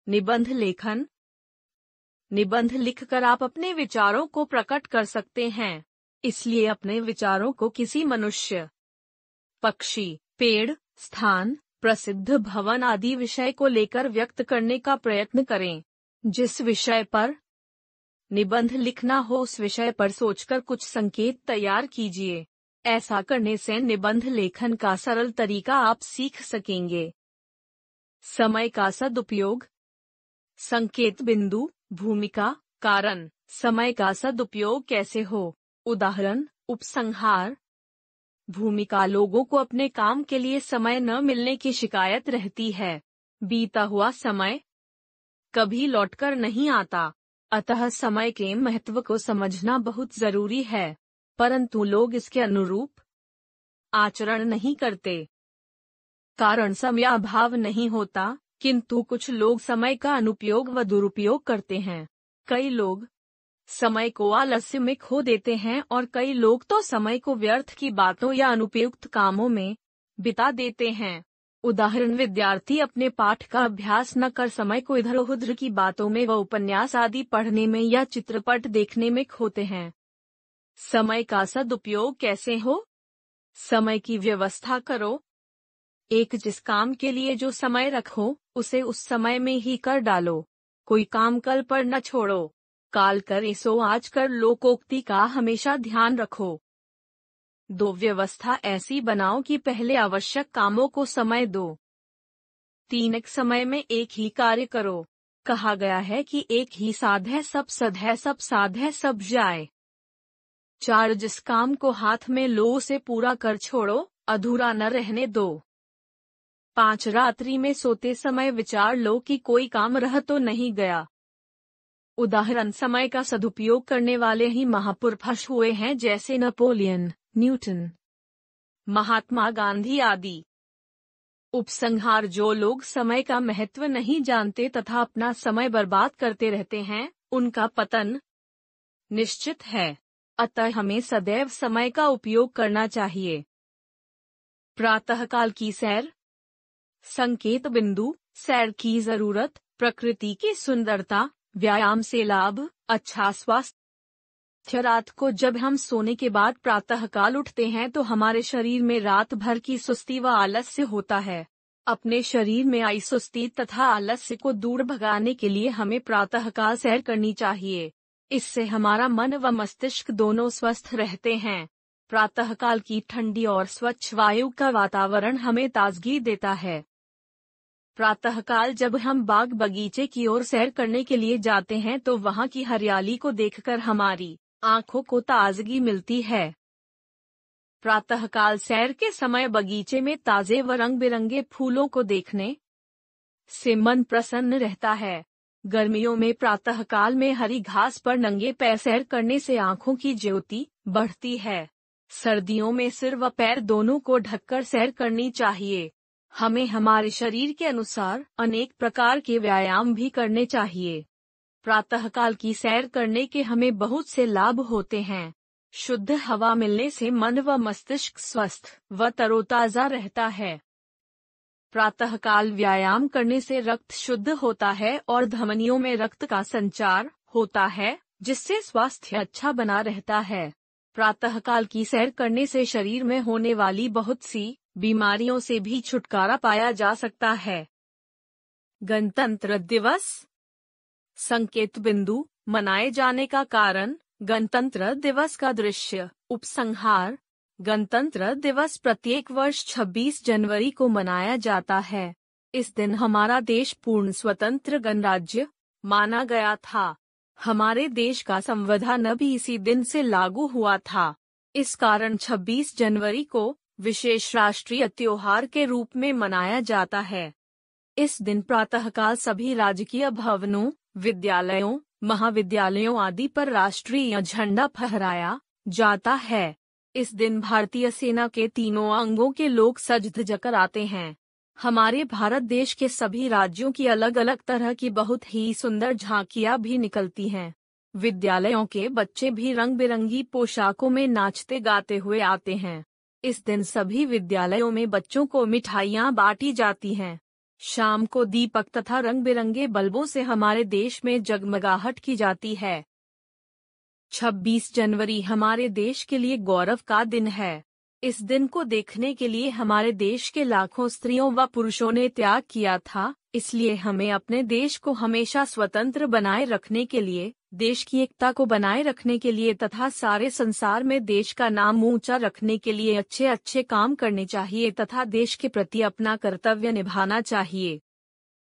निबंध लेखन। निबंध लिखकर आप अपने विचारों को प्रकट कर सकते हैं, इसलिए अपने विचारों को किसी मनुष्य, पक्षी, पेड़, स्थान, प्रसिद्ध भवन आदि विषय को लेकर व्यक्त करने का प्रयत्न करें। जिस विषय पर निबंध लिखना हो उस विषय पर सोचकर कुछ संकेत तैयार कीजिए। ऐसा करने से निबंध लेखन का सरल तरीका आप सीख सकेंगे। समय का सदुपयोग। संकेत बिंदु, भूमिका, कारण। समय का सदुपयोग कैसे हो? उदाहरण, उपसंहार। भूमिका, लोगों को अपने काम के लिए समय न मिलने की शिकायत रहती है। बीता हुआ समय कभी लौटकर नहीं आता, अतः समय के महत्व को समझना बहुत जरूरी है, परंतु लोग इसके अनुरूप आचरण नहीं करते। कारण, समयाभाव नहीं होता, किंतु कुछ लोग समय का अनुपयोग व दुरुपयोग करते हैं। कई लोग समय को आलस्य में खो देते हैं और कई लोग तो समय को व्यर्थ की बातों या अनुपयुक्त कामों में बिता देते हैं। उदाहरण, विद्यार्थी अपने पाठ का अभ्यास न कर समय को इधर उधर की बातों में व उपन्यास आदि पढ़ने में या चित्रपट देखने में खोते हैं। समय का सदुपयोग कैसे हो? समय की व्यवस्था करो। एक जिस काम के लिए जो समय रखो उसे उस समय में ही कर डालो। कोई काम कल पर न छोड़ो। काल करे सो आज कर, लोकोक्ति का हमेशा ध्यान रखो। 2. व्यवस्था ऐसी बनाओ कि पहले आवश्यक कामों को समय दो। 3. एक समय में एक ही कार्य करो। कहा गया है कि एक ही साध है सब सद है, सब साध है सब जाए। 4. जिस काम को हाथ में लो उसे पूरा कर छोड़ो, अधूरा न रहने दो। 5. रात्रि में सोते समय विचार लो कि कोई काम रह तो नहीं गया। उदाहरण, समय का सदुपयोग करने वाले ही महापुरुष हुए हैं, जैसे नेपोलियन, न्यूटन, महात्मा गांधी आदि। उपसंहार, जो लोग समय का महत्व नहीं जानते तथा अपना समय बर्बाद करते रहते हैं, उनका पतन निश्चित है, अतः हमें सदैव समय का उपयोग करना चाहिए। प्रातःकाल की सैर। संकेत बिंदु, सैर की जरूरत, प्रकृति की सुंदरता, व्यायाम से लाभ, अच्छा स्वास्थ्य। रात को जब हम सोने के बाद प्रातःकाल उठते हैं तो हमारे शरीर में रात भर की सुस्ती व आलस्य होता है। अपने शरीर में आई सुस्ती तथा आलस्य को दूर भगाने के लिए हमें प्रातःकाल सैर करनी चाहिए। इससे हमारा मन व मस्तिष्क दोनों स्वस्थ रहते हैं। प्रातःकाल की ठंडी और स्वच्छ वायु का वातावरण हमें ताजगी देता है। प्रातःकाल जब हम बाग बगीचे की ओर सैर करने के लिए जाते हैं तो वहां की हरियाली को देखकर हमारी आंखों को ताजगी मिलती है। प्रातःकाल सैर के समय बगीचे में ताजे व रंग बिरंगे फूलों को देखने से मन प्रसन्न रहता है। गर्मियों में प्रातःकाल में हरी घास पर नंगे पैर सैर करने से आंखों की ज्योति बढ़ती है। सर्दियों में सिर व पैर दोनों को ढककर सैर करनी चाहिए। हमें हमारे शरीर के अनुसार अनेक प्रकार के व्यायाम भी करने चाहिए। प्रातःकाल की सैर करने के हमें बहुत से लाभ होते हैं। शुद्ध हवा मिलने से मन व मस्तिष्क स्वस्थ व तरोताजा रहता है। प्रातःकाल व्यायाम करने से रक्त शुद्ध होता है और धमनियों में रक्त का संचार होता है, जिससे स्वास्थ्य अच्छा बना रहता है। प्रातःकाल की सैर करने से शरीर में होने वाली बहुत सी बीमारियों से भी छुटकारा पाया जा सकता है। गणतंत्र दिवस। संकेत बिंदु, मनाए जाने का कारण, गणतंत्र दिवस का दृश्य। उपसंहार, गणतंत्र दिवस प्रत्येक वर्ष 26 जनवरी को मनाया जाता है। इस दिन हमारा देश पूर्ण स्वतंत्र गणराज्य माना गया था। हमारे देश का संविधान भी इसी दिन से लागू हुआ था। इस कारण 26 जनवरी को विशेष राष्ट्रीय त्योहार के रूप में मनाया जाता है। इस दिन प्रातःकाल सभी राजकीय भवनों, विद्यालयों, महाविद्यालयों आदि पर राष्ट्रीय झंडा फहराया जाता है। इस दिन भारतीय सेना के तीनों अंगों के लोग सज धज कर आते हैं। हमारे भारत देश के सभी राज्यों की अलग अलग तरह की बहुत ही सुंदर झांकियां भी निकलती हैं। विद्यालयों के बच्चे भी रंग बिरंगी पोशाकों में नाचते गाते हुए आते हैं। इस दिन सभी विद्यालयों में बच्चों को मिठाइयाँ बांटी जाती हैं। शाम को दीपक तथा रंग बिरंगे बल्बों से हमारे देश में जगमगाहट की जाती है। 26 जनवरी हमारे देश के लिए गौरव का दिन है। इस दिन को देखने के लिए हमारे देश के लाखों स्त्रियों व पुरुषों ने त्याग किया था, इसलिए हमें अपने देश को हमेशा स्वतंत्र बनाए रखने के लिए, देश की एकता को बनाए रखने के लिए तथा सारे संसार में देश का नाम ऊंचा रखने के लिए अच्छे अच्छे काम करने चाहिए तथा देश के प्रति अपना कर्तव्य निभाना चाहिए।